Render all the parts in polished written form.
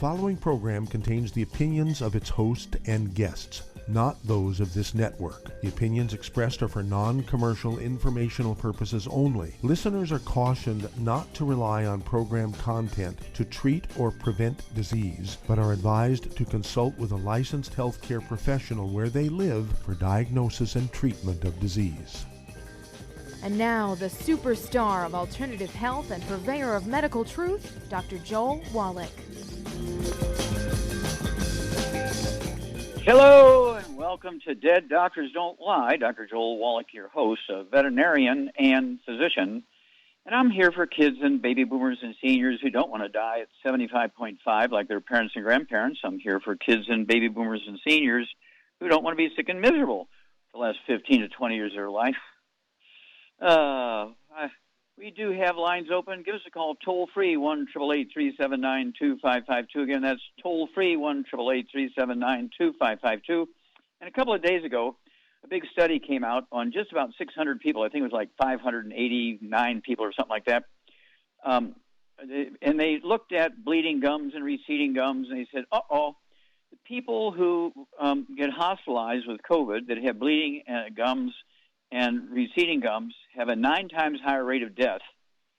following program contains the opinions of its host and guests, not those of this network. The opinions expressed are for non-commercial informational purposes only. Listeners are cautioned not to rely on program content to treat or prevent disease, but are advised to consult with a licensed healthcare professional where they live for diagnosis and treatment of disease. And now, the superstar of alternative health and purveyor of medical truth, Dr. Joel Wallach. Hello, and welcome to Dead Doctors Don't Lie. Dr. Joel Wallach, your host, a veterinarian and physician. And I'm here for kids and baby boomers and seniors who don't want to die at 75.5 like their parents and grandparents. I'm here for kids and baby boomers and seniors who don't want to be sick and miserable for the last 15 to 20 years of their life. We do have lines open. Give us a call toll-free, 1-888-379-2552. Again, that's toll-free, 1-888-379-2552. And a couple of days ago, a big study came out on just about 600 people. I think it was like 589 people or something like that. And they looked at bleeding gums and receding gums, and they said, the people who get hospitalized with COVID that have bleeding gums and receding gums have a 9 times higher rate of death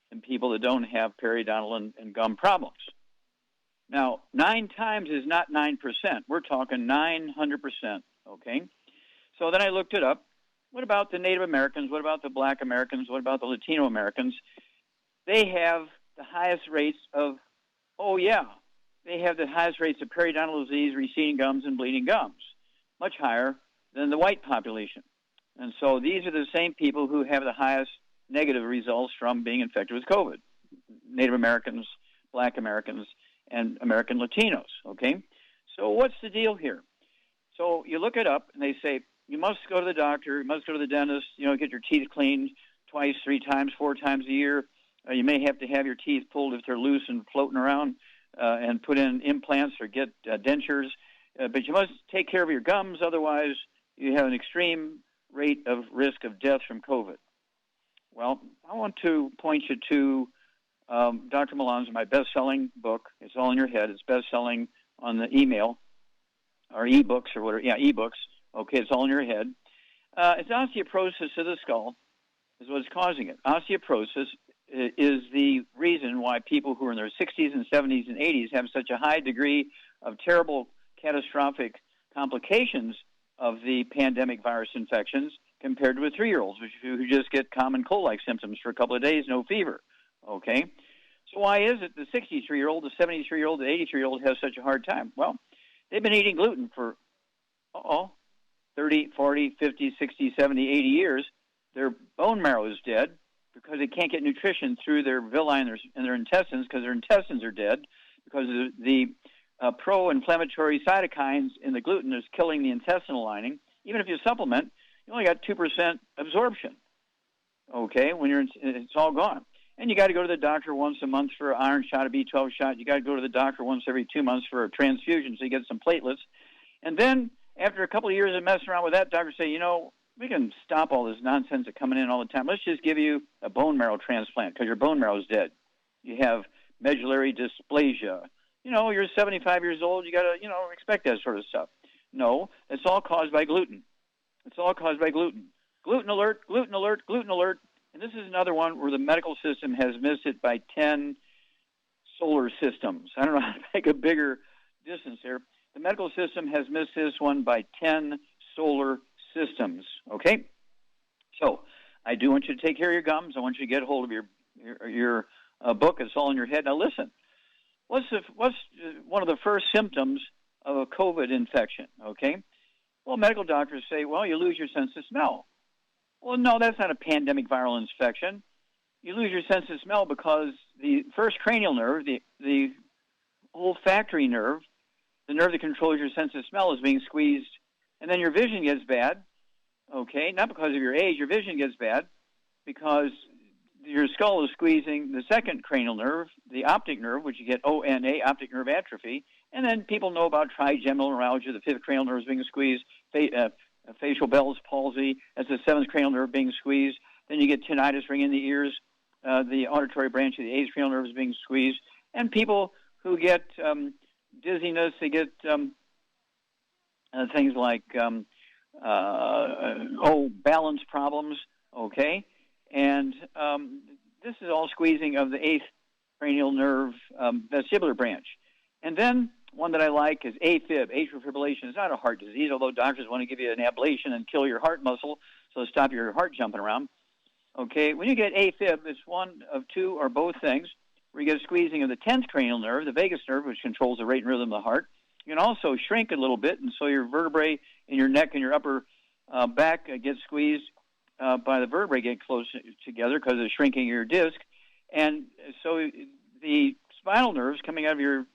than people that don't have periodontal and gum problems. Now, 9 times is not 9%. We're talking 900%, okay? So then I looked it up. What about the Native Americans? What about the Black Americans? What about the Latino Americans? They have the highest rates of, they have the highest rates of periodontal disease, receding gums, and bleeding gums, much higher than the white population. And so these are the same people who have the highest negative results from being infected with COVID. Native Americans, Black Americans, and American Latinos, okay? So what's the deal here? So you look it up, and they say, you must go to the doctor, you must go to the dentist, get your teeth cleaned twice, 3 times, 4 times a year. You may have to have your teeth pulled if they're loose and floating around and put in implants or get dentures. But you must take care of your gums, otherwise you have an extreme rate of risk of death from COVID. Well, I want to point you to Dr. Milan's, my best-selling book. It's all in your head. It's best-selling on the email or ebooks or whatever. Yeah, ebooks. Okay, it's all in your head. It's osteoporosis of the skull is what's causing it. Osteoporosis is the reason why people who are in their 60s and 70s and 80s have such a high degree of terrible catastrophic complications of the pandemic virus infections compared to a 3-year-old who just get common cold-like symptoms for a couple of days, no fever, okay? So why is it the 63-year-old, the 73-year-old, the 83-year-old has such a hard time? Well, they've been eating gluten for, 30, 40, 50, 60, 70, 80 years. Their bone marrow is dead because they can't get nutrition through their villi and their intestines because their intestines are dead because of the pro-inflammatory cytokines in the gluten is killing the intestinal lining. Even if you supplement, you only got 2% absorption, okay, when it's all gone. And you got to go to the doctor once a month for an iron shot, a B12 shot. You got to go to the doctor once every 2 months for a transfusion so you get some platelets. And then after a couple of years of messing around with that, doctors say, we can stop all this nonsense of coming in all the time. Let's just give you a bone marrow transplant because your bone marrow is dead. You have medullary dysplasia. You're 75 years old, you got to, expect that sort of stuff. No, it's all caused by gluten. It's all caused by gluten. Gluten alert, gluten alert, gluten alert. And this is another one where the medical system has missed it by 10 solar systems. I don't know how to make a bigger distance here. The medical system has missed this one by 10 solar systems, okay? So I do want you to take care of your gums. I want you to get a hold of your book. It's all in your head. Now listen. What's one of the first symptoms of a COVID infection, okay? Well, medical doctors say, you lose your sense of smell. Well, no, that's not a pandemic viral infection. You lose your sense of smell because the first cranial nerve, the olfactory nerve, the nerve that controls your sense of smell is being squeezed, and then your vision gets bad, okay? Not because of your age, your vision gets bad because your skull is squeezing the second cranial nerve, the optic nerve, which you get ONA, optic nerve atrophy, and then people know about trigeminal neuralgia, the 5th cranial nerve is being squeezed, facial Bell's palsy, that's the 7th cranial nerve being squeezed. Then you get tinnitus ringing in the ears, the auditory branch of the 8th cranial nerve is being squeezed, and people who get dizziness. They get things like balance problems. Okay, and this is all squeezing of the 8th cranial nerve vestibular branch. And then one that I like is AFib, atrial fibrillation. It's not a heart disease, although doctors want to give you an ablation and kill your heart muscle, so stop your heart jumping around. Okay, when you get AFib, it's one of two or both things, where you get a squeezing of the 10th cranial nerve, the vagus nerve, which controls the rate and rhythm of the heart. You can also shrink a little bit, and so your vertebrae in your neck and your upper back get squeezed by the vertebrae get close together because of shrinking your disc. And so the spinal nerves coming out of your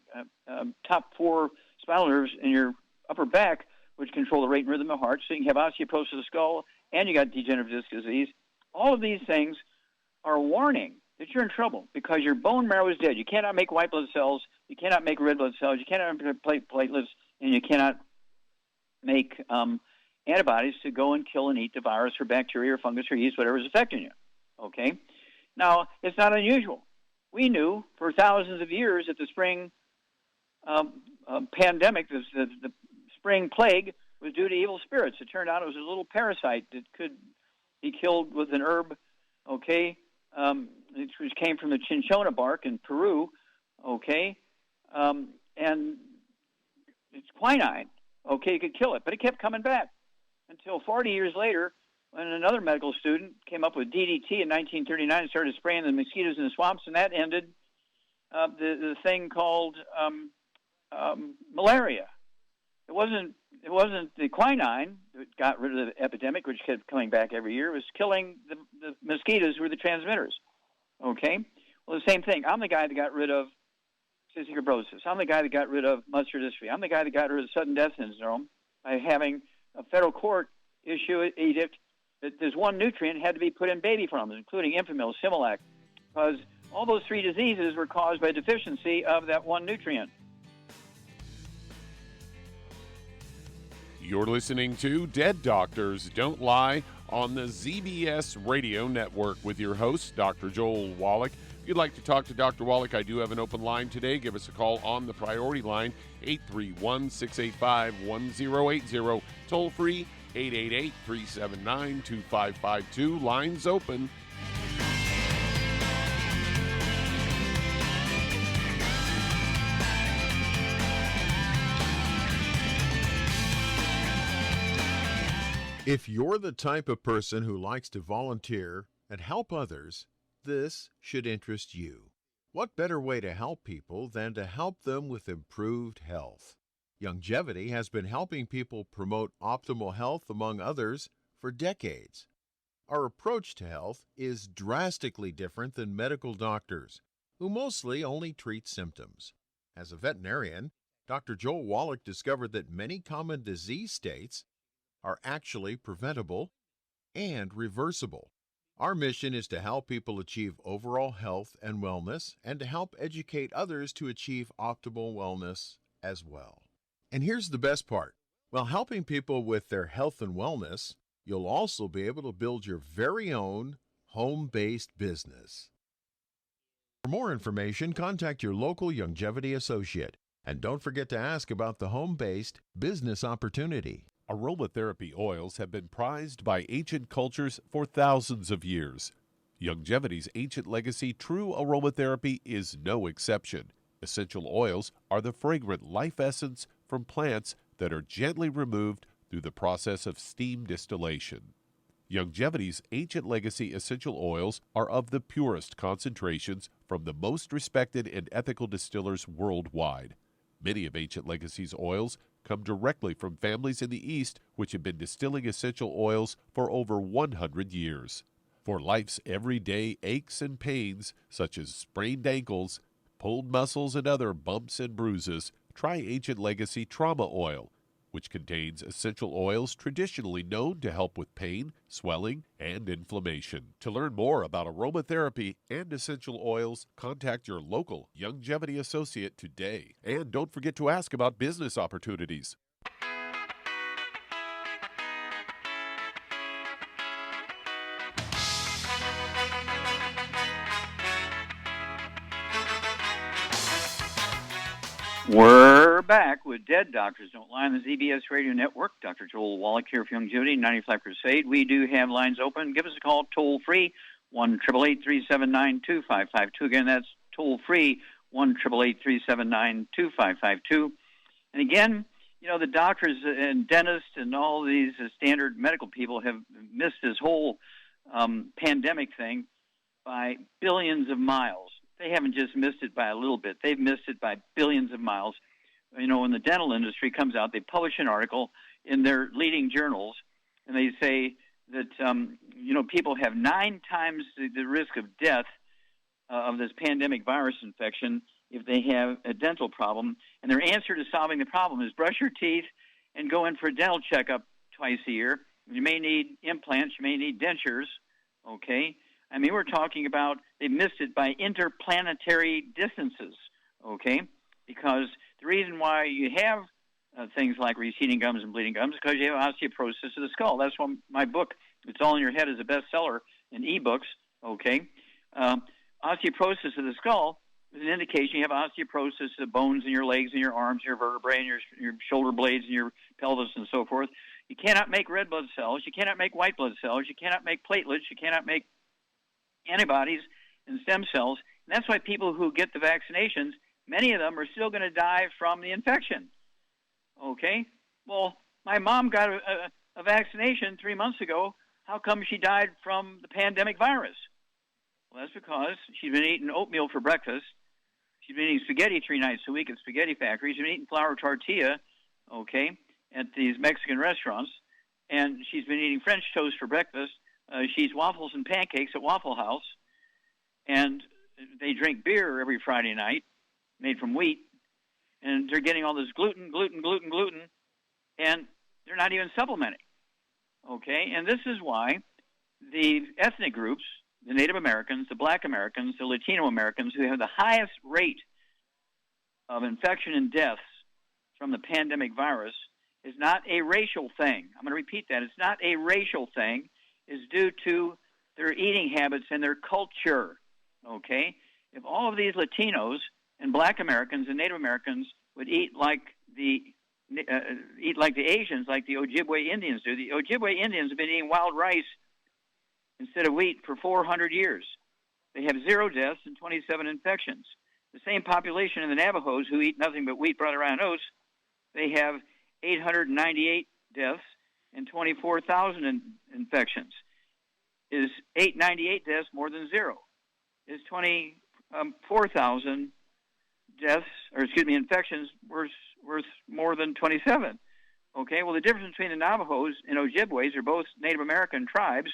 top 4 spinal nerves in your upper back, which control the rate and rhythm of the heart, so you can have osteoporosis of the skull, and you got degenerative disc disease. All of these things are a warning that you're in trouble because your bone marrow is dead. You cannot make white blood cells, you cannot make red blood cells, you cannot make platelets, and you cannot make antibodies to go and kill and eat the virus or bacteria or fungus or yeast, whatever is affecting you. Okay? Now, it's not unusual. We knew for thousands of years that the spring pandemic, the spring plague, was due to evil spirits. It turned out it was a little parasite that could be killed with an herb, okay, which came from the cinchona bark in Peru, okay, and it's quinine, okay, it could kill it, but it kept coming back until 40 years later when another medical student came up with DDT in 1939 and started spraying the mosquitoes in the swamps, and that ended the thing called malaria. It wasn't the quinine that got rid of the epidemic, which kept coming back every year. It was killing the mosquitoes who were the transmitters. Okay? Well, the same thing. I'm the guy that got rid of cystic fibrosis. I'm the guy that got rid of muscular dystrophy. I'm the guy that got rid of sudden death syndrome by having a federal court issue an edict that there's one nutrient had to be put in baby formulas, including Infamil, Similac, because all those 3 diseases were caused by deficiency of that one nutrient. You're listening to Dead Doctors Don't Lie on the ZBS Radio Network with your host, Dr. Joel Wallach. If you'd like to talk to Dr. Wallach, I do have an open line today. Give us a call on the priority line, 831-685-1080. Toll free, 888-379-2552. Lines open. If you're the type of person who likes to volunteer and help others, this should interest you. What better way to help people than to help them with improved health? Longevity has been helping people promote optimal health, among others, for decades. Our approach to health is drastically different than medical doctors, who mostly only treat symptoms. As a veterinarian, Dr. Joel Wallach discovered that many common disease states are actually preventable and reversible. Our mission is to help people achieve overall health and wellness and to help educate others to achieve optimal wellness as well. And here's the best part. While helping people with their health and wellness, you'll also be able to build your very own home-based business. For more information, contact your local longevity associate. And don't forget to ask about the home-based business opportunity. Aromatherapy oils have been prized by ancient cultures for thousands of years. Longevity's ancient legacy, true aromatherapy, is no exception. Essential oils are the fragrant life essence from plants that are gently removed through the process of steam distillation. Longevity's ancient legacy essential oils are of the purest concentrations from the most respected and ethical distillers worldwide. Many of Ancient Legacy's oils come directly from families in the East which have been distilling essential oils for over 100 years. For life's everyday aches and pains, such as sprained ankles, pulled muscles, and other bumps and bruises, try Ancient Legacy Trauma Oil, which contains essential oils traditionally known to help with pain, swelling, and inflammation. To learn more about aromatherapy and essential oils, contact your local Longevity associate today. And don't forget to ask about business opportunities. We're back with Dead Doctors Don't Lie on the ZBS Radio Network. Dr. Joel Wallach here for Longevity, 95 Crusade. We do have lines open. Give us a call toll-free, 1-888-379-2552. Again, that's toll-free, 1-888-379-2552. And again, you know, the doctors and dentists and all these standard medical people have missed this whole pandemic thing by billions of miles. They haven't just missed it by a little bit. They've missed it by billions of miles. You know, when the dental industry comes out, they publish an article in their leading journals, and they say that, you know, people have 9 times the risk of death of this pandemic virus infection if they have a dental problem. And their answer to solving the problem is brush your teeth and go in for a dental checkup twice a year. You may need implants. You may need dentures, okay? I mean, we're talking about they missed it by interplanetary distances, okay? Because the reason why you have things like receding gums and bleeding gums is because you have osteoporosis of the skull. That's why my book, It's All in Your Head, is a bestseller in ebooks, okay? Osteoporosis of the skull is an indication you have osteoporosis of the bones in your legs and your arms, your vertebrae, and your shoulder blades and your pelvis and so forth. You cannot make red blood cells. You cannot make white blood cells. You cannot make platelets. You cannot make antibodies and stem cells. And that's why people who get the vaccinations, many of them are still going to die from the infection. Okay? Well, my mom got a vaccination 3 months ago. How come she died from the pandemic virus? Well, that's because she's been eating oatmeal for breakfast. She's been eating spaghetti 3 nights a week at spaghetti factories. She's been eating flour tortilla, okay, at these Mexican restaurants. And she's been eating French toast for breakfast. She eats waffles and pancakes at Waffle House. And they drink beer every Friday night made from wheat. And they're getting all this gluten, and they're not even supplementing, okay? And this is why the ethnic groups, the Native Americans, the Black Americans, the Latino Americans, who have the highest rate of infection and deaths from the pandemic virus, is not a racial thing. I'm going to repeat that. It's not a racial thing. It's due to their eating habits and their culture, okay? If all of these Latinos and Black Americans and Native Americans would eat like the Asians, like the Ojibwe Indians do. The Ojibwe Indians have been eating wild rice instead of wheat for 400 years. They have 0 deaths and 27 infections. The same population in the Navajos, who eat nothing but wheat, brown, and oats, they have 898 deaths and 24,000 infections. Is 898 deaths more than 0? Is 24,000 deaths, infections worth more than 27? Okay, well, the difference between the Navajos and Ojibways, are both Native American tribes,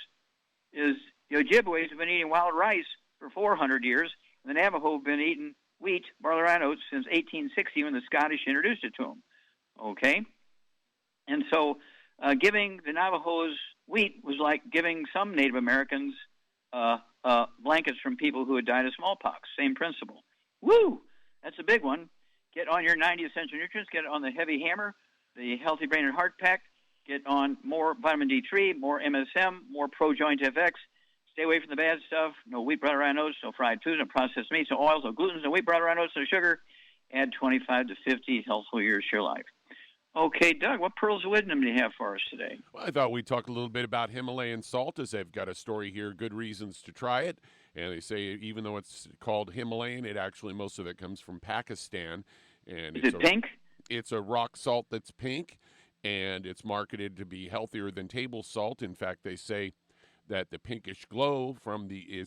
is the Ojibways have been eating wild rice for 400 years, and the Navajo have been eating wheat, barley, and oats since 1860 when the Scottish introduced it to them. Okay? And so giving the Navajos wheat was like giving some Native Americans blankets from people who had died of smallpox. Same principle. Woo! That's a big one. Get on your 90 essential nutrients. Get on the Heavy Hammer, the Healthy Brain and Heart Pack. Get on more vitamin D3, more MSM, more Pro-Joint FX. Stay away from the bad stuff. No wheat, butter, and oats, no fried foods, no processed meats, no oils, no gluten, no wheat, butter, and oats, no sugar. Add 25 to 50 healthful years to your life. Okay, Doug, what pearls of wisdom do you have for us today? Well, I thought we'd talk a little bit about Himalayan salt, as they've got a story here, good reasons to try it. And they say even though it's called Himalayan, it actually, most of it comes from Pakistan. And Is it pink? It's a rock salt that's pink, and it's marketed to be healthier than table salt. In fact, they say that the pinkish glow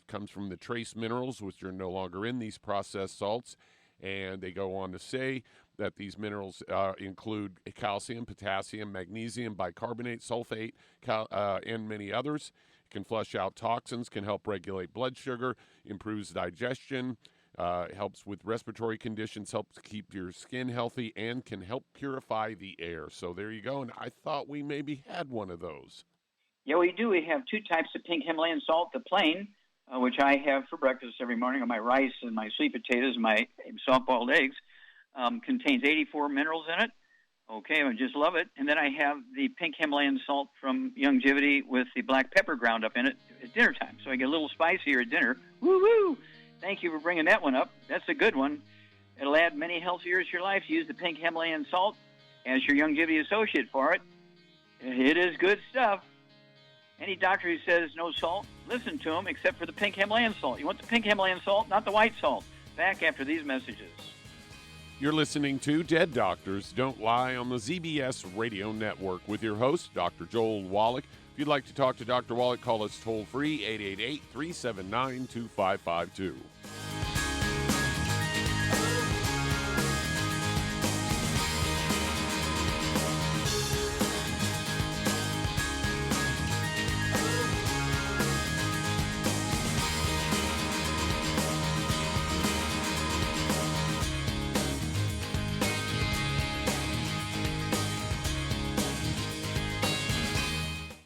comes from the trace minerals, which are no longer in these processed salts. And they go on to say that these minerals include calcium, potassium, magnesium, bicarbonate, sulfate, and many others. It can flush out toxins, can help regulate blood sugar, improves digestion, helps with respiratory conditions, helps keep your skin healthy, and can help purify the air. So there you go. And I thought we maybe had one of those. Yeah, we do. We have 2 types of pink Himalayan salt. The plain, which I have for breakfast every morning on my rice and my sweet potatoes and my soft-boiled eggs, contains 84 minerals in it. Okay, I just love it. And then I have the pink Himalayan salt from Longevity with the black pepper ground up in it at dinner time. So I get a little spicier at dinner. Woo-woo! Thank you for bringing that one up. That's a good one. It'll add many healthy years to your life. Use the pink Himalayan salt as your longevity associate for it. It is good stuff. Any doctor who says no salt, listen to them, except for the pink Himalayan salt. You want the pink Himalayan salt, not the white salt. Back after these messages. You're listening to Dead Doctors Don't Lie on the ZBS Radio Network with your host, Dr. Joel Wallach. If you'd like to talk to Dr. Wallach, call us toll-free, 888-379-2552.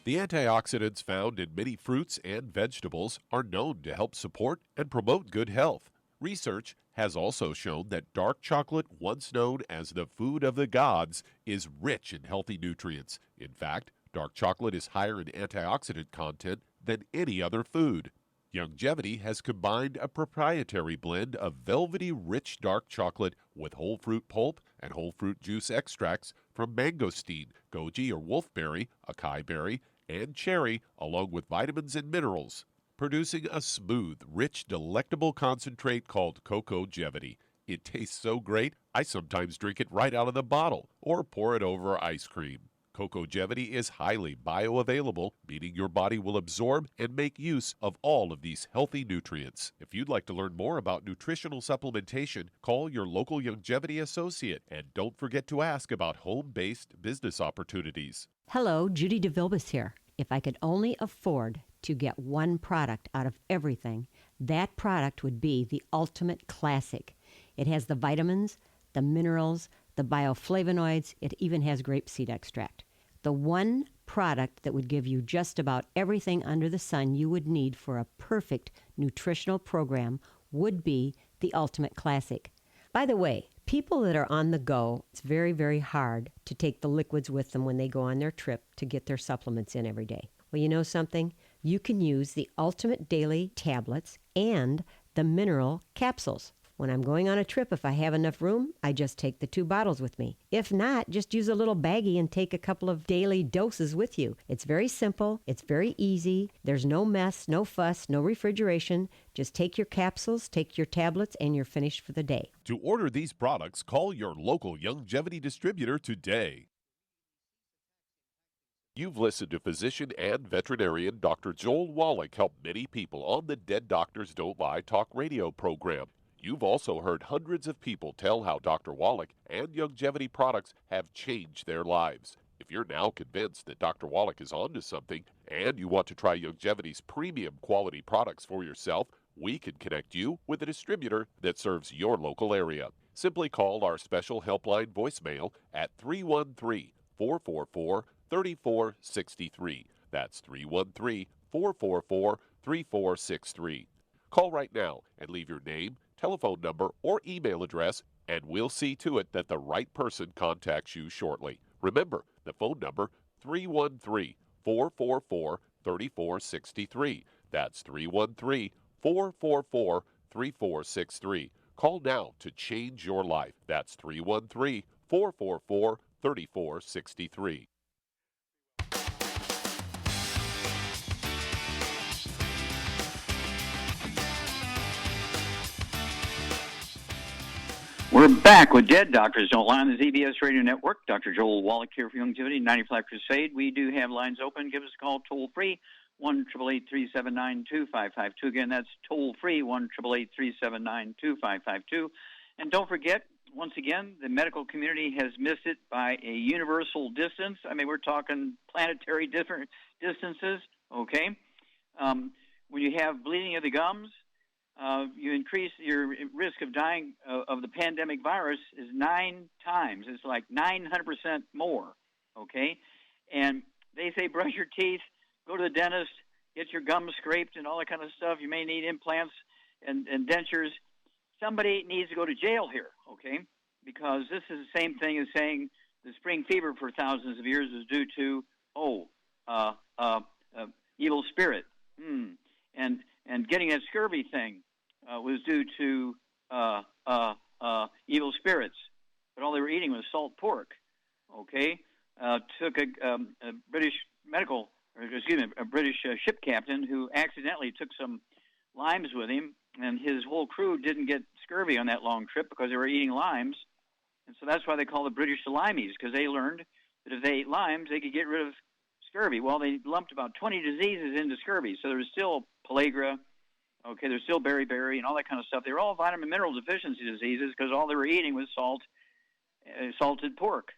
The antioxidants found in many fruits and vegetables are known to help support and promote good health. Research has also shown that dark chocolate, once known as the food of the gods, is rich in healthy nutrients. In fact, dark chocolate is higher in antioxidant content than any other food. Youngevity has combined a proprietary blend of velvety rich dark chocolate with whole fruit pulp and whole fruit juice extracts from mangosteen, goji or wolfberry, acai berry, and cherry, along with vitamins and minerals, producing a smooth, rich, delectable concentrate called Cocogevity. It tastes so great, I sometimes drink it right out of the bottle or pour it over ice cream. Cocogevity is highly bioavailable, meaning your body will absorb and make use of all of these healthy nutrients. If you'd like to learn more about nutritional supplementation, call your local Youngevity associate, and don't forget to ask about home-based business opportunities. Hello, Judy DeVilbus here. If I could only afford to get one product out of everything, that product would be the Ultimate Classic. It has the vitamins, the minerals, the bioflavonoids. It even has grapeseed extract. The one product that would give you just about everything under the sun you would need for a perfect nutritional program would be the Ultimate Classic. By the way, people that are on the go, it's very, very hard to take the liquids with them when they go on their trip to get their supplements in every day. Well, you know something? You can use the Ultimate Daily Tablets and the mineral capsules. When I'm going on a trip, if I have enough room, I just take the 2 bottles with me. If not, just use a little baggie and take a couple of daily doses with you. It's very simple. It's very easy. There's no mess, no fuss, no refrigeration. Just take your capsules, take your tablets, and you're finished for the day. To order these products, call your local Youngevity distributor today. You've listened to physician and veterinarian Dr. Joel Wallach help many people on the Dead Doctors Don't Lie talk radio program. You've also heard hundreds of people tell how Dr. Wallach and Youngevity products have changed their lives. If you're now convinced that Dr. Wallach is onto something and you want to try Youngevity's premium quality products for yourself, we can connect you with a distributor that serves your local area. Simply call our special helpline voicemail at 313-444-3463. That's 313-444-3463. Call right now and leave your name, telephone number, or email address, and we'll see to it that the right person contacts you shortly. Remember, the phone number, 313-444-3463. That's 313-444-3463. Call now to change your life. That's 313-444-3463. We're back with Dead Doctors Don't Lie on the ZBS Radio Network. Dr. Joel Wallach here for Youngevity, 95 Crusade. We do have lines open. Give us a call toll-free, 1-888-379-2552. Again, that's toll-free, 1-888-379-2552. And don't forget, once again, the medical community has missed it by a universal distance. I mean, we're talking planetary different distances, okay? When you have bleeding of the gums, you increase your risk of dying of the pandemic virus is 9 times. It's like 900% more, okay? And they say brush your teeth, go to the dentist, get your gums scraped and all that kind of stuff. You may need implants and dentures. Somebody needs to go to jail here, okay? Because this is the same thing as saying the spring fever for thousands of years is due to, evil spirit. And getting that scurvy thing was due to evil spirits, but all they were eating was salt pork. Okay, took a British a British ship captain who accidentally took some limes with him, and his whole crew didn't get scurvy on that long trip because they were eating limes. And so that's why they call the British the limeys, because they learned that if they ate limes, they could get rid of scurvy. Well, they lumped about 20 diseases into scurvy. So there was still pellagra, okay, there's still beriberi and all that kind of stuff. They were all vitamin mineral deficiency diseases because all they were eating was salted pork.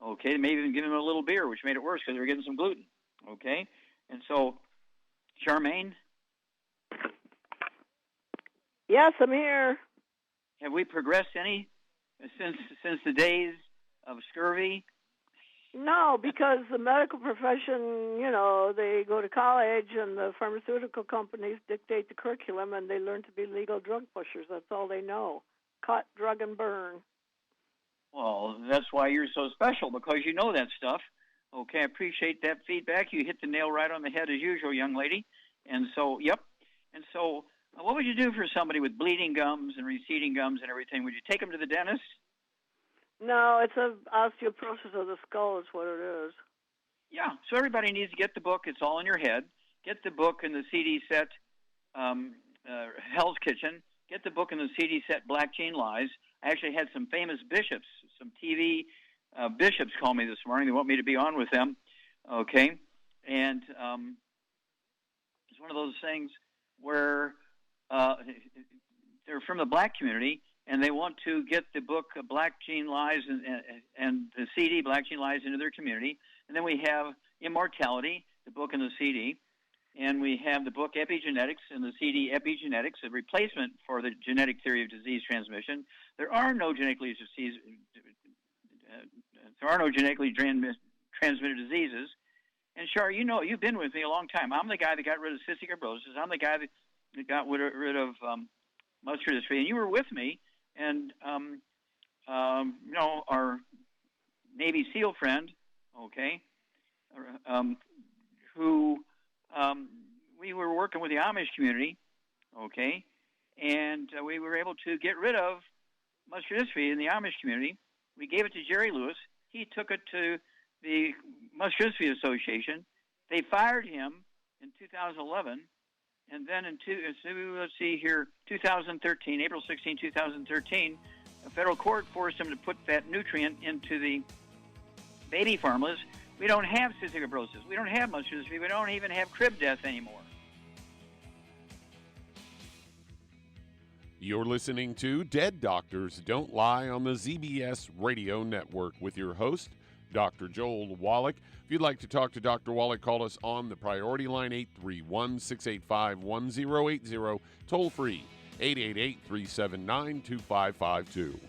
Okay, they may even give them a little beer, which made it worse because they were getting some gluten. Okay, and so, Charmaine? Yes, I'm here. Have we progressed any since the days of scurvy? No, because the medical profession, they go to college and the pharmaceutical companies dictate the curriculum and they learn to be legal drug pushers. That's all they know. Cut, drug, and burn. Well, that's why you're so special, because you know that stuff. Okay, I appreciate that feedback. You hit the nail right on the head as usual, young lady. And so, yep. And so, what would you do for somebody with bleeding gums and receding gums and everything? Would you take them to the dentist? No, it's an osteoporosis of the skull is what it is. Yeah, so everybody needs to get the book. It's all in your head. Get the book in the CD set, Hell's Kitchen. Get the book in the CD set, Black Gene Lies. I actually had some famous bishops, some TV bishops call me this morning. They want me to be on with them, okay? And it's one of those things where they're from the black community, and they want to get the book Black Gene Lies and the CD Black Gene Lies into their community. And then we have Immortality, the book and the CD. And we have the book Epigenetics and the CD Epigenetics, a replacement for the genetic theory of disease transmission. There are no genetically transmitted diseases. And Char, you've been with me a long time. I'm the guy that got rid of cystic fibrosis. I'm the guy that got rid of muscular dystrophy. And you were with me. And, our Navy SEAL friend, okay, who we were working with the Amish community, okay, and we were able to get rid of muscular dystrophy in the Amish community. We gave it to Jerry Lewis. He took it to the Muscular Dystrophy Association. They fired him in 2011, and then in 2013, April 16, 2013, a federal court forced him to put that nutrient into the baby formulas. We don't have cystic fibrosis. We don't have muscular dystrophy. We don't even have crib death anymore. You're listening to Dead Doctors Don't Lie on the ZBS Radio Network with your host, Dr. Joel Wallach. If you'd like to talk to Dr. Wallach, call us on the priority line 831-685-1080, toll free 888-379-2552.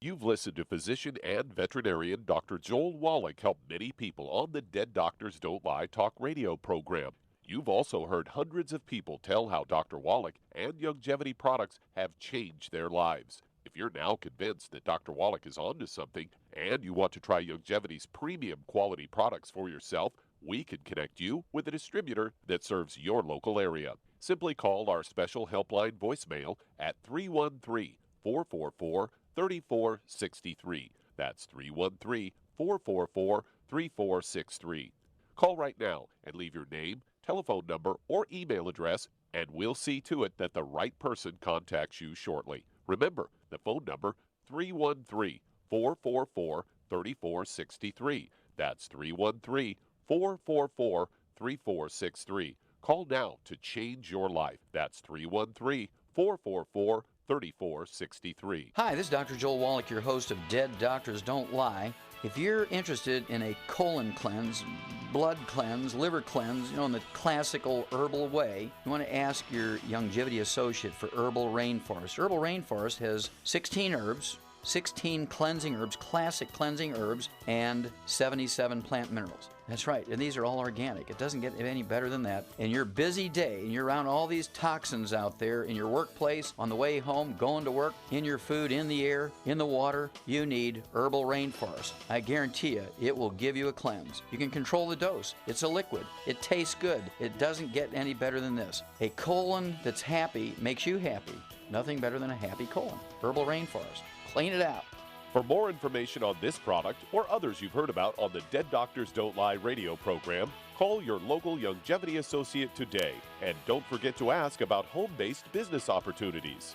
You've listened to physician and veterinarian Dr. Joel Wallach help many people on the Dead Doctors Don't Lie talk radio program. You've also heard hundreds of people tell how Dr. Wallach and Youngevity products have changed their lives. If you're now convinced that Dr. Wallach is onto something and you want to try Youngevity's premium quality products for yourself, we can connect you with a distributor that serves your local area. Simply call our special helpline voicemail at 313-444-3463. That's 313-444-3463. Call right now and leave your name, telephone number, or email address, and we'll see to it that the right person contacts you shortly. Remember, the phone number, 313-444-3463. That's 313-444-3463. Call now to change your life. That's 313-444-3463. Hi, this is Dr. Joel Wallach, your host of Dead Doctors Don't Lie. If you're interested in a colon cleanse, blood cleanse, liver cleanse, in the classical herbal way, you want to ask your Youngevity associate for Herbal Rainforest. Herbal Rainforest has 16 herbs, 16 cleansing herbs, classic cleansing herbs, and 77 plant minerals. That's right, and these are all organic. It doesn't get any better than that. In your busy day, and you're around all these toxins out there in your workplace, on the way home, going to work, in your food, in the air, in the water, you need Herbal Rainforest. I guarantee you, it will give you a cleanse. You can control the dose. It's a liquid. It tastes good. It doesn't get any better than this. A colon that's happy makes you happy. Nothing better than a happy colon. Herbal Rainforest. Clean it out. For more information on this product or others you've heard about on the Dead Doctors Don't Lie radio program, call your local longevity associate today. And don't forget to ask about home-based business opportunities.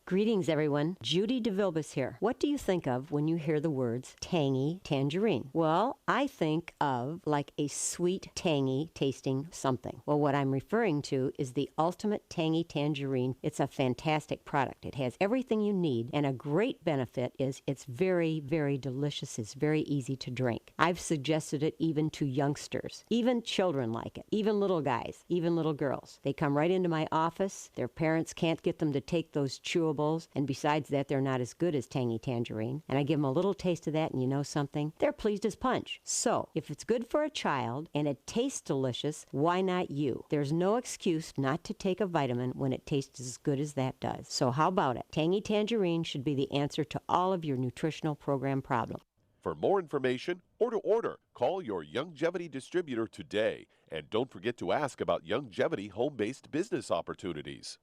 Greetings, everyone. Judy DeVilbus here. What do you think of when you hear the words tangy tangerine? Well, I think of like a sweet, tangy tasting something. Well, what I'm referring to is the Ultimate Tangy Tangerine. It's a fantastic product. It has everything you need, and a great benefit is it's very, very delicious. It's very easy to drink. I've suggested it even to youngsters. Even children like it. Even little guys. Even little girls. They come right into my office. Their parents can't get them to take those chewables, and besides that, they're not as good as Tangy Tangerine. And I give them a little taste of that, and you know something? They're pleased as punch. So, if it's good for a child and it tastes delicious, why not you? There's no excuse not to take a vitamin when it tastes as good as that does. So how about it? Tangy Tangerine should be the answer to all of your nutritional program problems. For more information or to order, call your Youngevity distributor today. And don't forget to ask about Youngevity home-based business opportunities.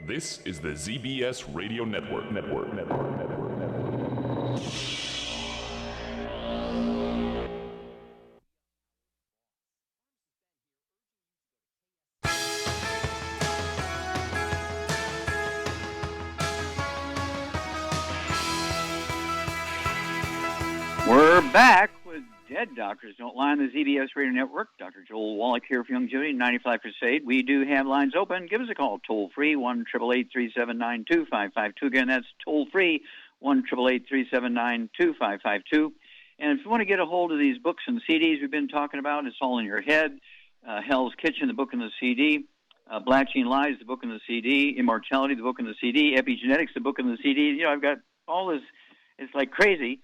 This is the ZBS Radio Network. We're back with Dead Doctors Don't Lie on the ZBS Radio Network. Dr. Joel Wallach here for Youngevity, 95 Crusade. We do have lines open. Give us a call, toll-free, 1-888-379-2552. Again, that's toll-free, 1-888-379-2552. And if you want to get a hold of these books and CDs we've been talking about, it's all in your head. Hell's Kitchen, the book and the CD. Blatching Lies, the book and the CD. Immortality, the book and the CD. Epigenetics, the book and the CD. You know, I've got all this. It's like crazy.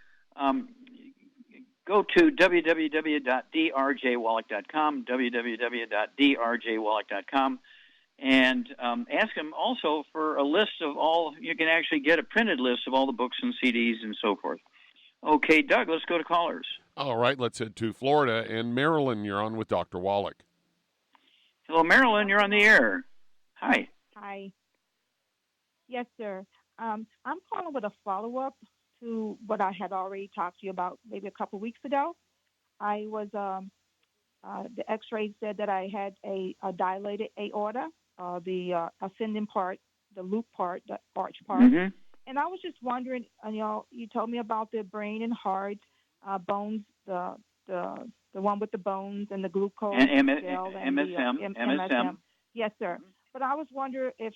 Go to www.drjwallach.com, www.drjwallach.com, and ask him also for a list of all. You can actually get a printed list of all the books and CDs and so forth. Okay, Doug, let's go to callers. All right, let's head to Florida. And Marilyn, you're on with Dr. Wallach. Hello, Marilyn, you're on the air. Hi. Hi. Yes, sir. I'm calling with a follow-up to what I had already talked to you about maybe a couple weeks ago. I was, the x-ray said that I had a dilated aorta, the ascending part, the loop part, the arch part. Mm-hmm. And I was just wondering, you told me about the brain and heart, bones, the one with the bones and the glucose and cell and MSM. Yes, sir. Mm-hmm. But I was wondering if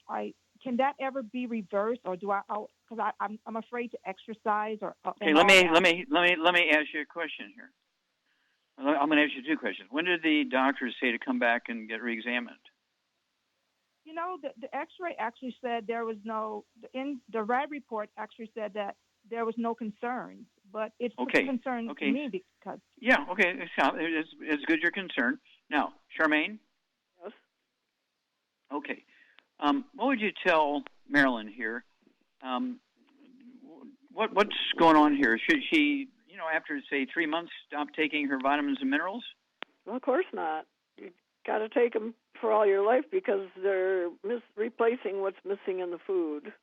can that ever be reversed, or do I? Because I'm afraid to exercise or. Okay, let me ask you a question here. I'm going to ask you two questions. When did the doctors say to come back and get reexamined? You know, the X-ray actually said there was no. In the RAD report actually said that there was no concerns, but it's a concern to me because. Yeah. Okay. It's good you're concerned. Now, Charmaine. Yes. Okay. What would you tell Marilyn here? What's going on here? Should she, after, say, 3 months, stop taking her vitamins and minerals? Well, of course not. You got to take them for all your life because they're replacing what's missing in the food.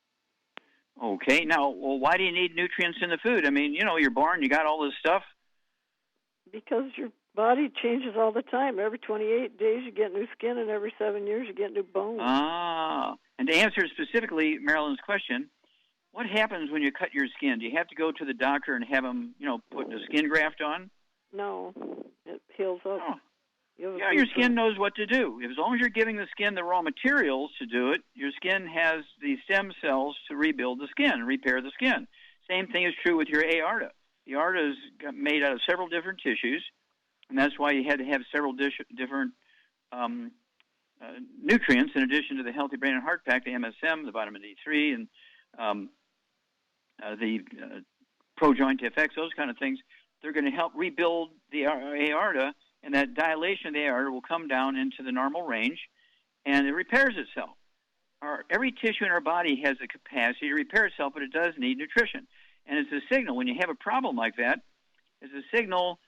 Okay. Now, well, why do you need nutrients in the food? I mean, you're born, you got all this stuff. Because your body changes all the time. Every 28 days you get new skin, and every 7 years you get new bones. And to answer specifically Marilyn's question, what happens when you cut your skin? Do you have to go to the doctor and have him, put a skin graft on? No, it heals up. Oh. Yeah, your skin knows what to do. As long as you're giving the skin the raw materials to do it, your skin has the stem cells to rebuild the skin, repair the skin. Same thing is true with your aorta. The aorta is made out of several different tissues, and that's why you had to have several different nutrients in addition to the Healthy Brain and Heart Pack, the MSM, the vitamin D3, and the pro-joint effects, those kind of things, they're going to help rebuild the aorta, and that dilation of the aorta will come down into the normal range, and it repairs itself. Every tissue in our body has the capacity to repair itself, but it does need nutrition. And it's a signal. When you have a problem like that, it's a signal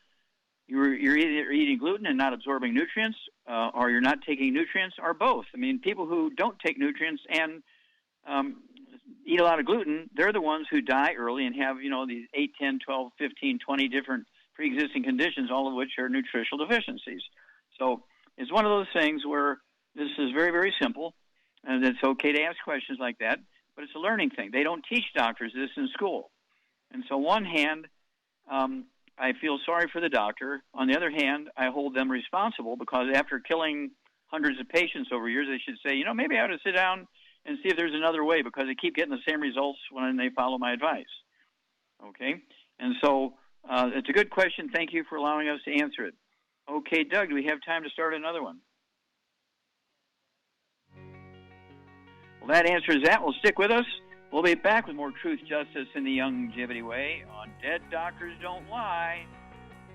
you're either eating gluten and not absorbing nutrients, or you're not taking nutrients, or both. I mean, people who don't take nutrients and eat a lot of gluten, they're the ones who die early and have, these 8, 10, 12, 15, 20 different pre-existing conditions, all of which are nutritional deficiencies. So it's one of those things where this is very, very simple, and it's okay to ask questions like that, but it's a learning thing. They don't teach doctors this in school. And so on one hand, I feel sorry for the doctor. On the other hand, I hold them responsible, because after killing hundreds of patients over years, they should say, maybe I ought to sit down and see if there's another way, because they keep getting the same results when they follow my advice. Okay? And so it's a good question. Thank you for allowing us to answer it. Okay, Doug, do we have time to start another one? Well, that answers that. We'll stick with us. We'll be back with more Truth, Justice, and the Longevity Way on Dead Doctors Don't Lie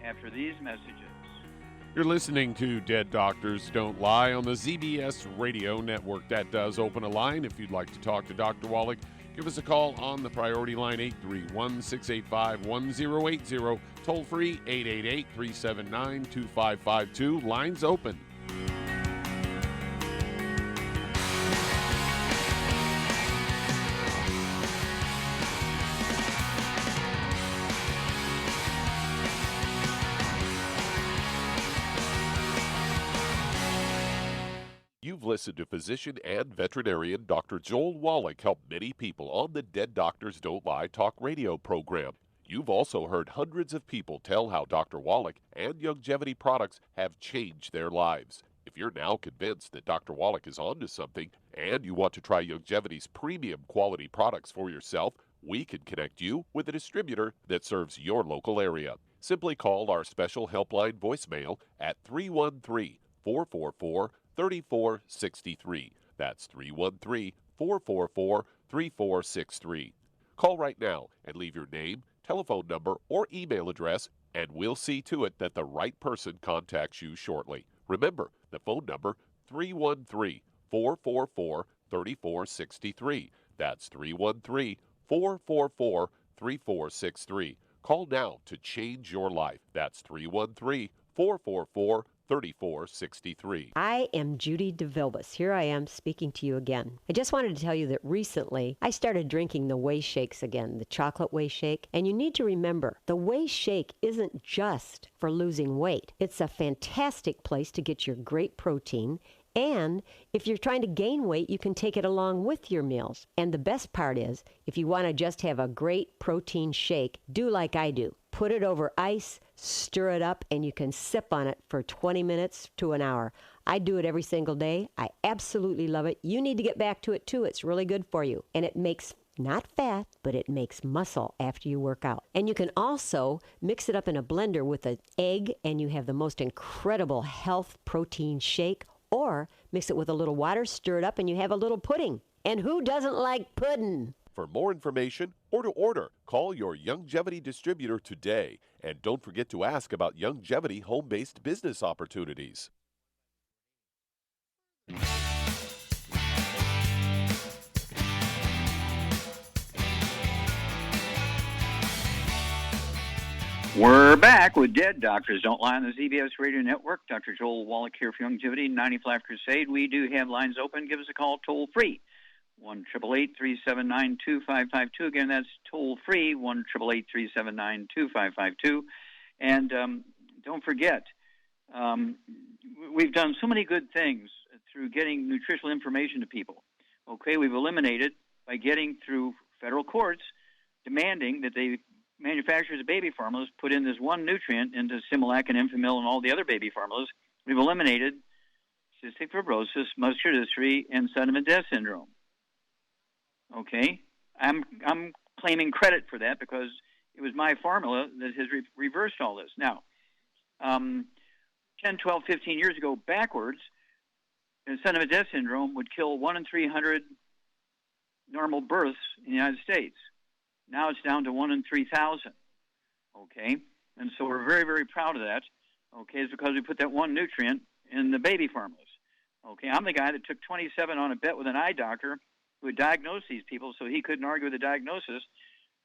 after these messages. You're listening to Dead Doctors Don't Lie on the ZBS Radio Network. That does open a line. If you'd like to talk to Dr. Wallach, give us a call on the priority line, 831-685-1080, toll free 888-379-2552. Lines open. You've listened to physician and veterinarian Dr. Joel Wallach help many people on the Dead Doctors Don't Lie talk radio program. You've also heard hundreds of people tell how Dr. Wallach and Longevity products have changed their lives. If you're now convinced that Dr. Wallach is onto something and you want to try Longevity's premium quality products for yourself, we can connect you with a distributor that serves your local area. Simply call our special helpline voicemail at 313-444-3463. That's 313-444-3463. Call right now and leave your name, telephone number, or email address, and we'll see to it that the right person contacts you shortly. Remember, the phone number, 313-444-3463. That's 313-444-3463. Call now to change your life. That's 313-444-3463. 3463. I am Judy DeVilbus. Here I am speaking to you again. I just wanted to tell you that recently I started drinking the Whey Shakes again, the chocolate Whey Shake. And you need to remember, the Whey Shake isn't just for losing weight. It's a fantastic place to get your great protein. And if you're trying to gain weight, you can take it along with your meals. And the best part is, if you want to just have a great protein shake, do like I do. Put it over ice, stir it up, and you can sip on it for 20 minutes to an hour. I do it every single day. I absolutely love it. You need to get back to it too. It's really good for you. And it makes not fat, but it makes muscle after you work out. And you can also mix it up in a blender with an egg, and you have the most incredible health protein shake. Or mix it with a little water, stir it up, and you have a little pudding. And who doesn't like pudding? For more information or to order, call your Longevity distributor today. And don't forget to ask about Longevity home-based business opportunities. We're back with Dead Doctors Don't Lie on the ZBS Radio Network. Dr. Joel Wallach here for Longevity, 95 Crusade. We do have lines open. Give us a call toll free, 1-888-379-2552. Again, that's toll free, 1-888-379-2552. And don't forget, we've done so many good things through getting nutritional information to people. Okay, we've eliminated by getting through federal courts demanding that they manufacturers of baby formulas put in this one nutrient into Similac and Enfamil and all the other baby formulas. We've eliminated cystic fibrosis, muscular dystrophy, and sudden death syndrome. Okay? I'm claiming credit for that because it was my formula that has reversed all this. Now, 10, 12, 15 years ago backwards, sudden death syndrome would kill 1 in 300 normal births in the United States. Now it's down to 1 in 3,000. Okay, and so we're very, very proud of that. Okay, it's because we put that one nutrient in the baby formulas. Okay, I'm the guy that took 27 on a bet with an eye doctor who had diagnosed these people, so he couldn't argue with the diagnosis.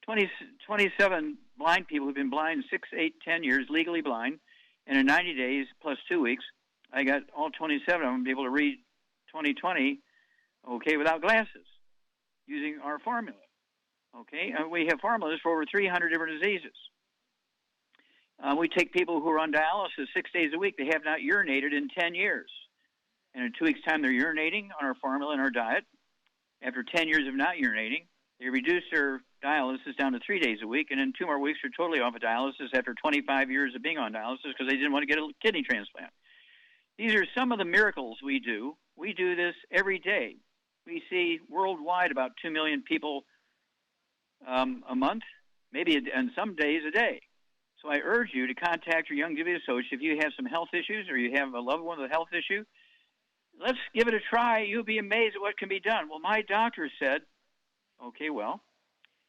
27 blind people who've been blind 6, 8, 10 years, legally blind, and in 90 days plus 2 weeks, I got all 27 of them to be able to read 20/20, okay, without glasses, using our formula. Okay, and we have formulas for over 300 different diseases. We take people who are on dialysis 6 days a week. They have not urinated in 10 years. And in 2 weeks' time, they're urinating on our formula and our diet. After 10 years of not urinating, they reduce their dialysis down to 3 days a week. And in 2 more weeks, they're totally off of dialysis after 25 years of being on dialysis because they didn't want to get a kidney transplant. These are some of the miracles we do. We do this every day. We see worldwide about 2 million people a month, maybe, and some days a day. So I urge you to contact your Youngevity associate if you have some health issues or you have a loved one with a health issue. Let's give it a try. You'll be amazed at what can be done. Well, my doctor said, okay, well,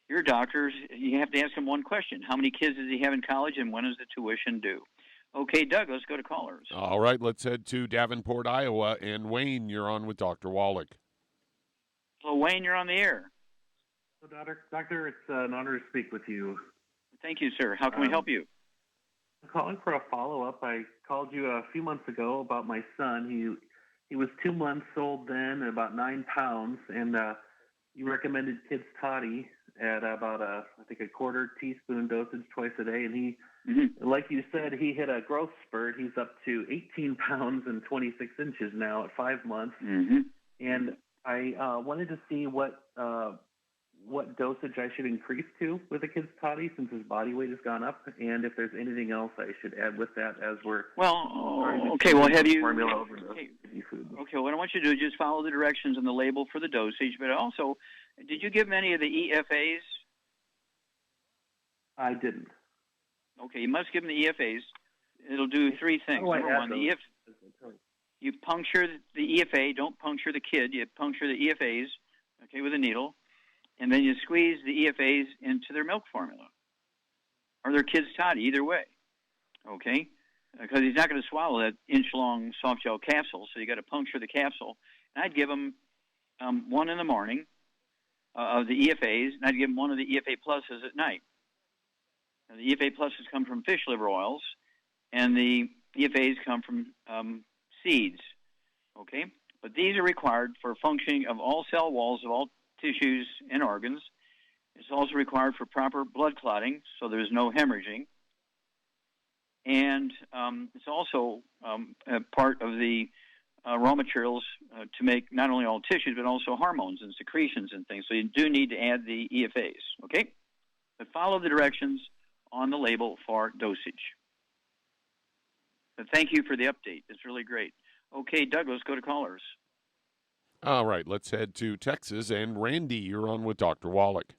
your doctors, you have to ask him one question. How many kids does he have in college and when is the tuition due? Okay, Doug, let's go to callers. All right, let's head to Davenport, Iowa. And Wayne, you're on with Dr. Wallach. So, Wayne, you're on the air. So, Doctor, it's an honor to speak with you. Thank you, sir. How can we help you? I'm calling for a follow-up. I called you a few months ago about my son. He was 2 months old then, and about 9 pounds, and you recommended Kids Toddy at about I think a quarter teaspoon dosage twice a day, and he, like you said, he hit a growth spurt. He's up to 18 pounds and 26 inches now at 5 months, and I wanted to see what dosage I should increase to with the Kids Toddy since his body weight has gone up, and if there's anything else I should add with that as we're okay. Well, have you? Formula over food. Okay. What I want you to do is just follow the directions on the label for the dosage, but also, did you give him any of the EFAs? I didn't. Okay, you must give him the EFAs. It'll do 3 things. Number one, you puncture the EFA. Don't puncture the kid. You puncture the EFAs, okay, with a needle. And then you squeeze the EFAs into their milk formula or their Kids Toddy, either way, okay? Because he's not going to swallow that inch-long soft gel capsule, so you got to puncture the capsule. And I'd give him one in the morning of the EFAs, and I'd give him one of the EFA pluses at night. Now, the EFA pluses come from fish liver oils, and the EFAs come from seeds, okay? But these are required for functioning of all cell walls of all tissues and organs. It's also required for proper blood clotting, so there's no hemorrhaging. And it's also a part of the raw materials to make not only all tissues, but also hormones and secretions and things. So you do need to add the EFAs, okay? But follow the directions on the label for dosage. But thank you for the update. It's really great. Okay, Doug, let's go to callers. All right, let's head to Texas. And Randy, you're on with Dr. Wallach.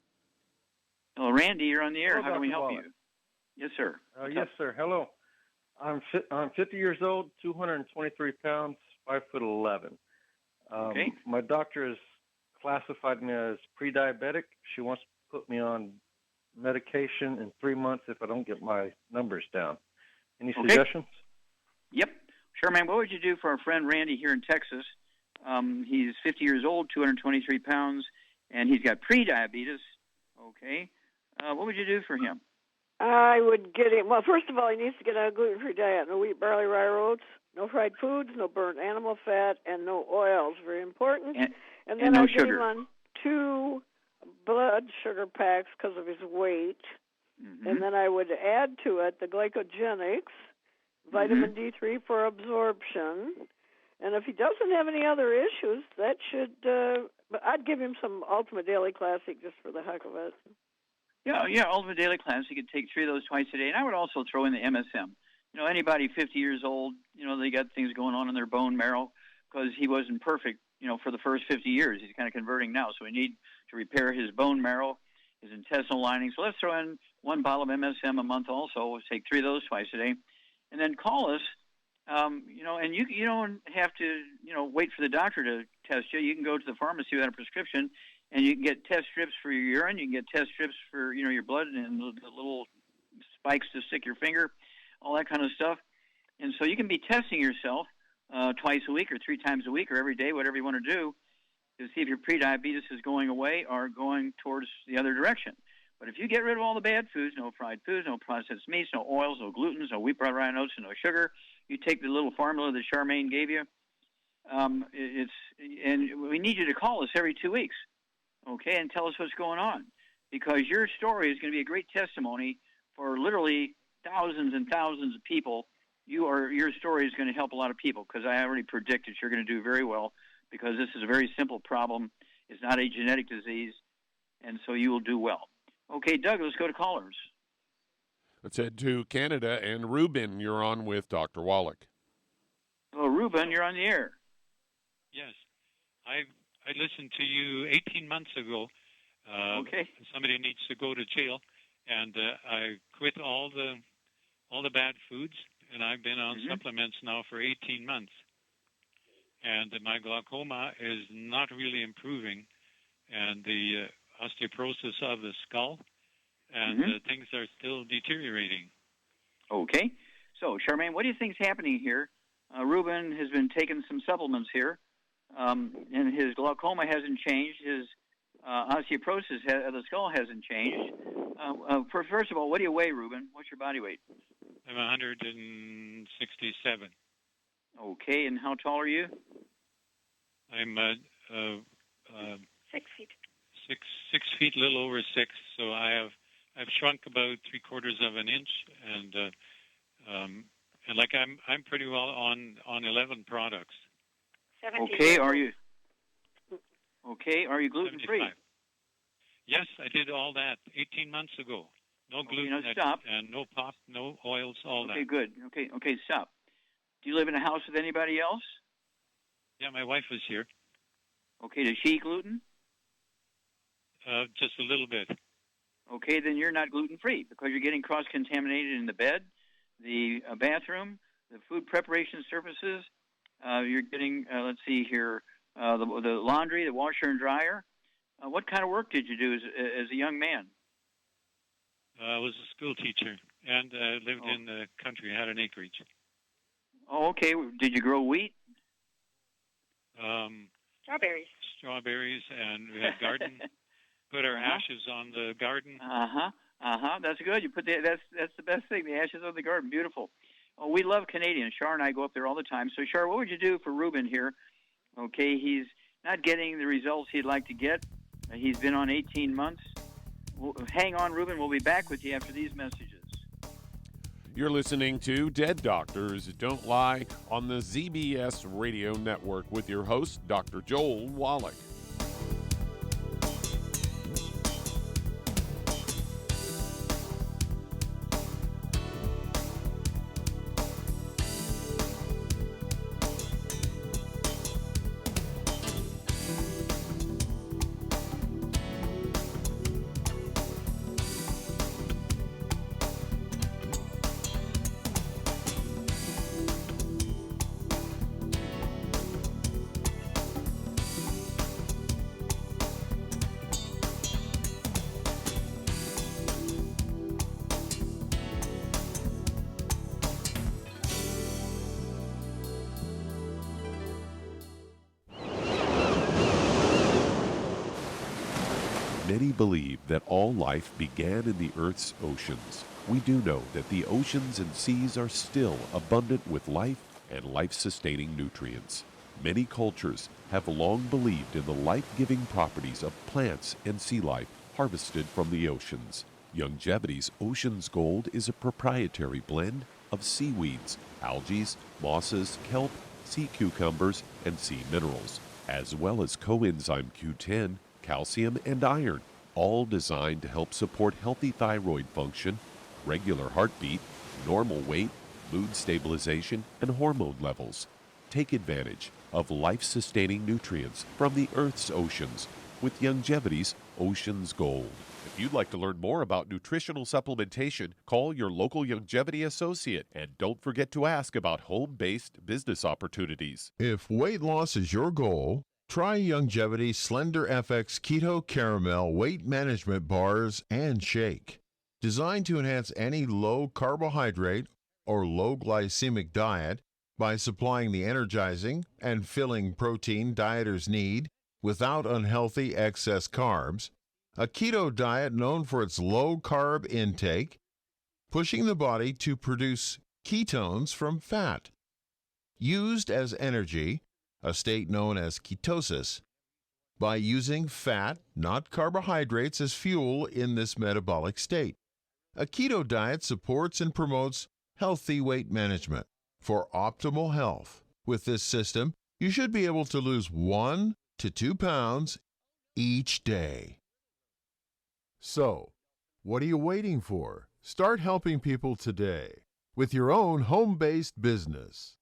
Hello, Randy, you're on the air. Hello, how can we Dr. help Wallach. you? Yes, sir. Yes, sir. Hello. I'm 50 years old, 223 pounds, 5'11". Okay. My doctor has classified me as pre-diabetic. She wants to put me on medication in 3 months if I don't get my numbers down. Any suggestions? Yep. Sure, man. What would you do for our friend Randy here in Texas? He's 50 years old, 223 pounds, and he's got pre-diabetes. Okay. What would you do for him? I would get him, well, first of all, he needs to get on a gluten-free diet. No wheat, barley, rye, oats, no fried foods, no burnt animal fat, and no oils. Very important. And then no I get sugar. him on 2 blood sugar packs because of his weight. And then I would add to it the glycogenics, vitamin D3 for absorption. And if he doesn't have any other issues, that should, but I'd give him some Ultimate Daily Classic just for the heck of it. Yeah, Ultimate Daily Classic. You could take 3 of those twice a day. And I would also throw in the MSM. You know, anybody 50 years old, you know, they got things going on in their bone marrow because he wasn't perfect, you know, for the first 50 years. He's kind of converting now. So we need to repair his bone marrow, his intestinal lining. So let's throw in 1 bottle of MSM a month also. We'll take 3 of those twice a day. And then call us. You know, and you don't have to, you know, wait for the doctor to test you. You can go to the pharmacy without a prescription And you can get test strips for your urine. You can get test strips for, your blood and the little spikes to stick your finger, all that kind of stuff. And so you can be testing yourself twice a week or 3 times a week or every day, whatever you want to do, to see if your prediabetes is going away or going towards the other direction. But if you get rid of all the bad foods, no fried foods, no processed meats, no oils, no glutens, no wheat, bran, oats, and no sugar, you take the little formula that Charmaine gave you, and we need you to call us every 2 weeks, okay, and tell us what's going on, because your story is going to be a great testimony for literally thousands and thousands of people. Your story is going to help a lot of people, because I already predicted you're going to do very well, because this is a very simple problem. It's not a genetic disease, and so you will do well. Okay, Doug, let's go to callers. Let's head to Canada, and Ruben, you're on with Dr. Wallach. Hello, Ruben, you're on the air. Yes, I listened to you 18 months ago. Okay. Somebody needs to go to jail, and I quit all the bad foods, and I've been on supplements now for 18 months. And my glaucoma is not really improving, and the osteoporosis of the skull, and things are still deteriorating. Okay. So, Charmaine, what do you think is happening here? Ruben has been taking some supplements here, and his glaucoma hasn't changed. His osteoporosis of the skull hasn't changed. First of all, what do you weigh, Ruben? What's your body weight? I'm 167. Okay, and how tall are you? I'm 6 feet. 6 feet, a little over 6. So I've shrunk about 3/4 of an inch, and like I'm pretty well on 11 products. 70. Okay, are you gluten free? Yes, I did all that 18 months ago. No gluten, now stop. And no pop, no oils, all that. Okay, good. Okay, stop. Do you live in a house with anybody else? Yeah, my wife was here. Okay, does she eat gluten? Just a little bit. Okay, then you're not gluten-free, because you're getting cross-contaminated in the bed, the bathroom, the food preparation surfaces. You're getting, let's see here, the laundry, the washer and dryer. What kind of work did you do as a young man? I was a school teacher, and lived in the country. I had an acreage. Oh, okay. Did you grow wheat? Strawberries, and we had garden. Put our ashes on the garden. That's good. You put that's the best thing. The ashes on the garden. Beautiful. Oh, we love Canadians. Char and I go up there all the time. So, Char, what would you do for Ruben here? Okay, he's not getting the results he'd like to get. He's been on 18 months. Hang on, Ruben. We'll be back with you after these messages. You're listening to Dead Doctors Don't Lie on the ZBS Radio Network with your host, Dr. Joel Wallach. Many believe that all life began in the Earth's oceans. We do know that the oceans and seas are still abundant with life and life-sustaining nutrients. Many cultures have long believed in the life-giving properties of plants and sea life harvested from the oceans. Youngevity's Ocean's Gold is a proprietary blend of seaweeds, algae, mosses, kelp, sea cucumbers, and sea minerals, as well as coenzyme Q10, calcium, and iron, all designed to help support healthy thyroid function, regular heartbeat, normal weight, mood stabilization, and hormone levels. Take advantage of life-sustaining nutrients from the Earth's oceans with Youngevity's Ocean's Gold. If you'd like to learn more about nutritional supplementation, call your local Youngevity associate, and don't forget to ask about home-based business opportunities. If weight loss is your goal, Try Youngevity Slender FX Keto Caramel Weight Management Bars and Shake. Designed to enhance any low carbohydrate or low glycemic diet by supplying the energizing and filling protein dieters need without unhealthy excess carbs, a keto diet known for its low carb intake, pushing the body to produce ketones from fat. Used as energy, a state known as ketosis, by using fat, not carbohydrates, as fuel in this metabolic state. A keto diet supports and promotes healthy weight management. For optimal health, with this system, you should be able to lose 1 to 2 pounds each day. So, what are you waiting for? Start helping people today with your own home-based business.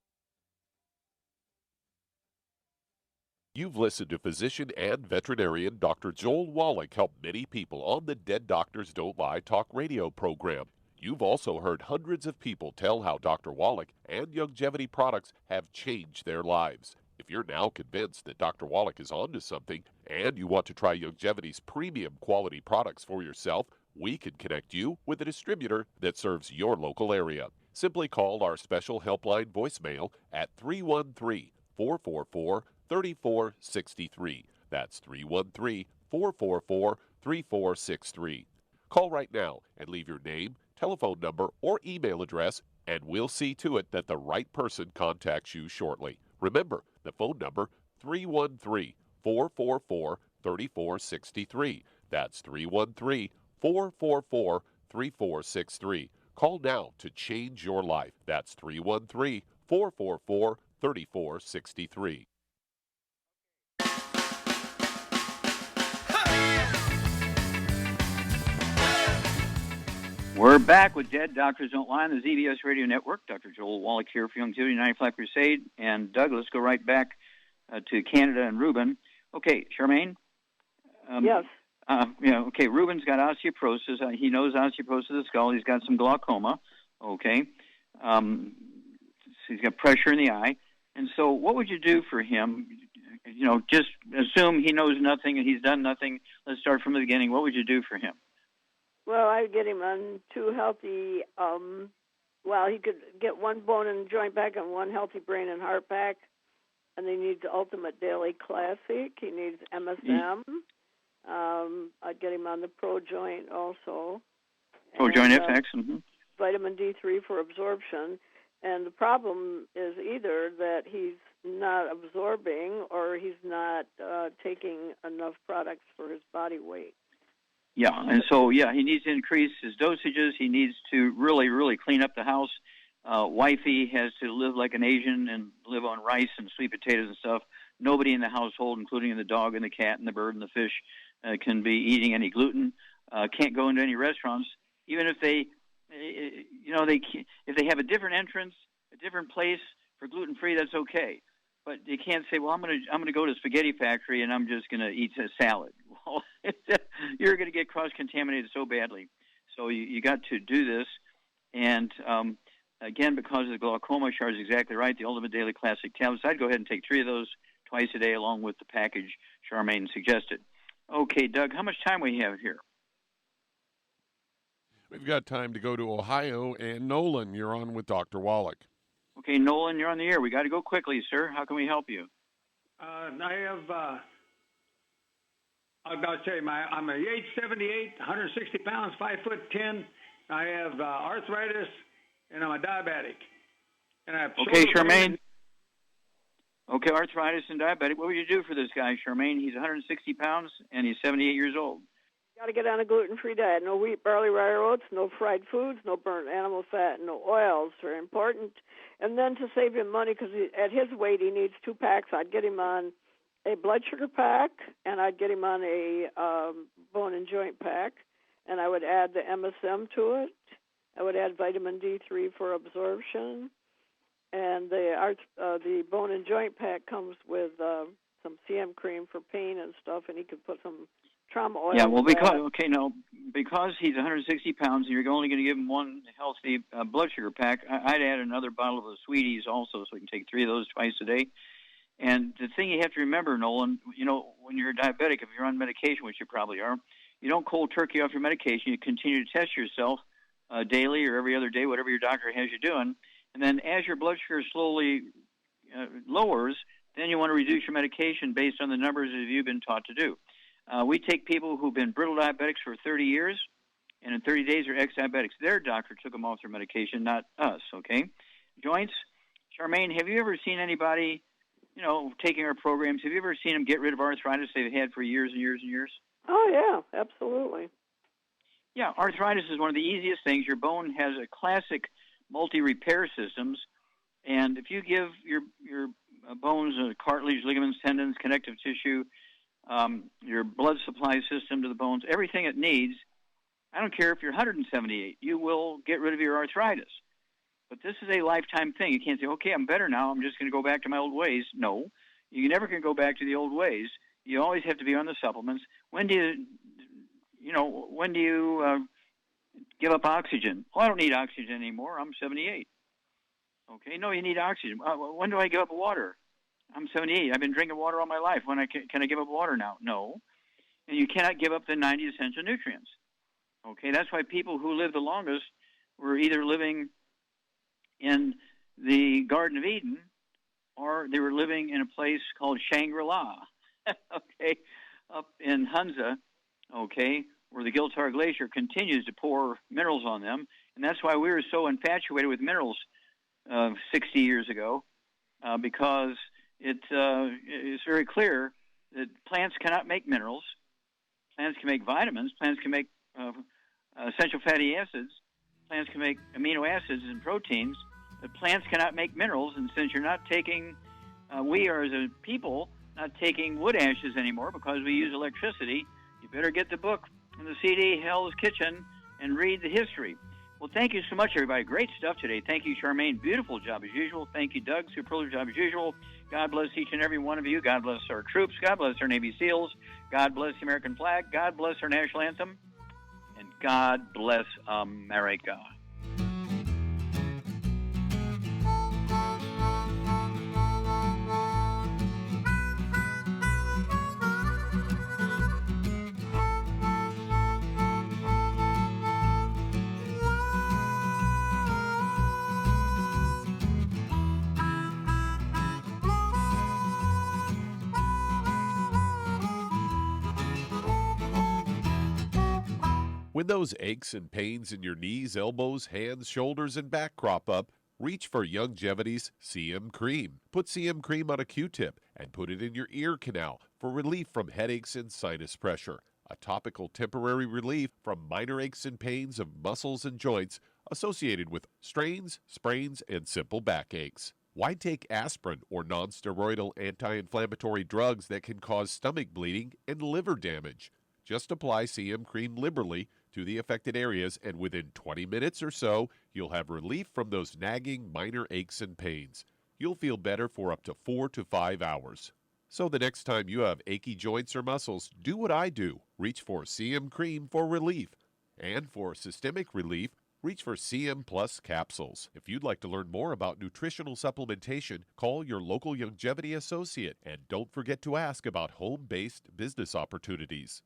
You've listened to physician and veterinarian Dr. Joel Wallach help many people on the Dead Doctors Don't Lie talk radio program. You've also heard hundreds of people tell how Dr. Wallach and Youngevity products have changed their lives. If you're now convinced that Dr. Wallach is onto something and you want to try Youngevity's premium quality products for yourself, we can connect you with a distributor that serves your local area. Simply call our special helpline voicemail at 313-444-3463. That's 313-444-3463. Call right now and leave your name, telephone number, or email address, and we'll see to it that the right person contacts you shortly. Remember, the phone number, 313-444-3463. That's 313-444-3463. Call now to change your life. That's 313-444-3463. We're back with Dead Doctors Don't Lie on the ZBS Radio Network. Dr. Joel Wallach here for Youngevity 95 Crusade. And Doug, let's go right back to Canada and Ruben. Okay, Charmaine? Yes. Okay, Ruben's got osteoporosis. He knows osteoporosis of the skull. He's got some glaucoma. Okay. So he's got pressure in the eye. And so what would you do for him? Just assume he knows nothing and he's done nothing. Let's start from the beginning. What would you do for him? Well, I'd get him on 2 healthy, he could get 1 bone and joint pack and 1 healthy brain and heart pack. And he needs Ultimate Daily Classic. He needs MSM. I'd get him on the Pro Joint also. Pro Joint FX. Mm-hmm. Vitamin D3 for absorption. And the problem is either that he's not absorbing or he's not taking enough products for his body weight. Yeah, and so, he needs to increase his dosages. He needs to really, really clean up the house. Wifey has to live like an Asian and live on rice and sweet potatoes and stuff. Nobody in the household, including the dog and the cat and the bird and the fish, can be eating any gluten. Can't go into any restaurants, even if they, if they have a different entrance, a different place for gluten-free, that's okay. But they can't say, well, I'm going to go to the spaghetti factory and I'm just going to eat a salad. Well, you're going to get cross-contaminated so badly. So you got to do this. And, again, because of the glaucoma, Char's exactly right, the Ultimate Daily Classic tablets, I'd go ahead and take 3 of those twice a day along with the package Charmaine suggested. Okay, Doug, how much time we have here? We've got time to go to Ohio. And Nolan, you're on with Dr. Wallach. Okay, Nolan, you're on the air. We got to go quickly, sir. How can we help you? I've got to tell you, I'm age 78, 160 pounds, 5'10". I have arthritis, and I'm a diabetic. And I have Charmaine. Okay, arthritis and diabetic. What would you do for this guy, Charmaine? He's 160 pounds, and he's 78 years old. Got to get on a gluten-free diet. No wheat, barley, rye, or oats, no fried foods, no burnt animal fat, no oils are important. And then to save him money, because at his weight he needs 2 packs, I'd get him on a blood sugar pack, and I'd get him on a bone and joint pack, and I would add the MSM to it. I would add vitamin D3 for absorption, and the bone and joint pack comes with some CM cream for pain and stuff, and he could put some trauma oil. Yeah, well, because he's 160 pounds and you're only going to give him 1 healthy blood sugar pack, I'd add another bottle of the Sweeties also, so we can take 3 of those twice a day. And the thing you have to remember, Nolan, when you're diabetic, if you're on medication, which you probably are, you don't cold turkey off your medication. You continue to test yourself daily or every other day, whatever your doctor has you doing. And then as your blood sugar slowly lowers, then you want to reduce your medication based on the numbers that you've been taught to do. We take people who've been brittle diabetics for 30 years, and in 30 days are ex-diabetics. Their doctor took them off their medication, not us, okay? Joints, Charmaine, have you ever seen anybody, taking our programs, have you ever seen them get rid of arthritis they've had for years and years and years? Oh, yeah, absolutely. Yeah, arthritis is one of the easiest things. Your bone has a classic multi-repair systems, and if you give your bones, cartilage, ligaments, tendons, connective tissue, your blood supply system to the bones, everything it needs, I don't care if you're 178, you will get rid of your arthritis. But this is a lifetime thing. You can't say, okay, I'm better now, I'm just going to go back to my old ways. No, you never can go back to the old ways. You always have to be on the supplements. When do you give up oxygen? Oh, I don't need oxygen anymore. I'm 78. Okay, no, you need oxygen. When do I give up water? I'm 78. I've been drinking water all my life. Can I give up water now? No. And you cannot give up the 90 essential nutrients. Okay, that's why people who live the longest were either living in the Garden of Eden or they were living in a place called Shangri-La, okay, up in Hunza, okay, where the Giltar Glacier continues to pour minerals on them. And that's why we were so infatuated with minerals 60 years ago, because it's very clear that plants cannot make minerals. Plants can make vitamins. Plants can make essential fatty acids. Plants can make amino acids and proteins. But plants cannot make minerals. And since you're not taking, we are as a people not taking wood ashes anymore because we use electricity, you better get the book and the CD, Hell's Kitchen, and read the history. Well, thank you so much, everybody. Great stuff today. Thank you, Charmaine. Beautiful job as usual. Thank you, Doug. Superlative job as usual. God bless each and every one of you. God bless our troops. God bless our Navy SEALs. God bless the American flag. God bless our national anthem. And God bless America. When those aches and pains in your knees, elbows, hands, shoulders, and back crop up, reach for Youngevity's CM Cream. Put CM Cream on a Q-tip and put it in your ear canal for relief from headaches and sinus pressure. A topical temporary relief from minor aches and pains of muscles and joints associated with strains, sprains, and simple backaches. Why take aspirin or non-steroidal anti-inflammatory drugs that can cause stomach bleeding and liver damage? Just apply CM Cream liberally to the affected areas, and within 20 minutes or so, you'll have relief from those nagging minor aches and pains. You'll feel better for up to 4 to 5 hours. So the next time you have achy joints or muscles, do what I do. Reach for CM Cream for relief. And for systemic relief, reach for CM Plus capsules. If you'd like to learn more about nutritional supplementation, call your local Youngevity associate. And don't forget to ask about home-based business opportunities.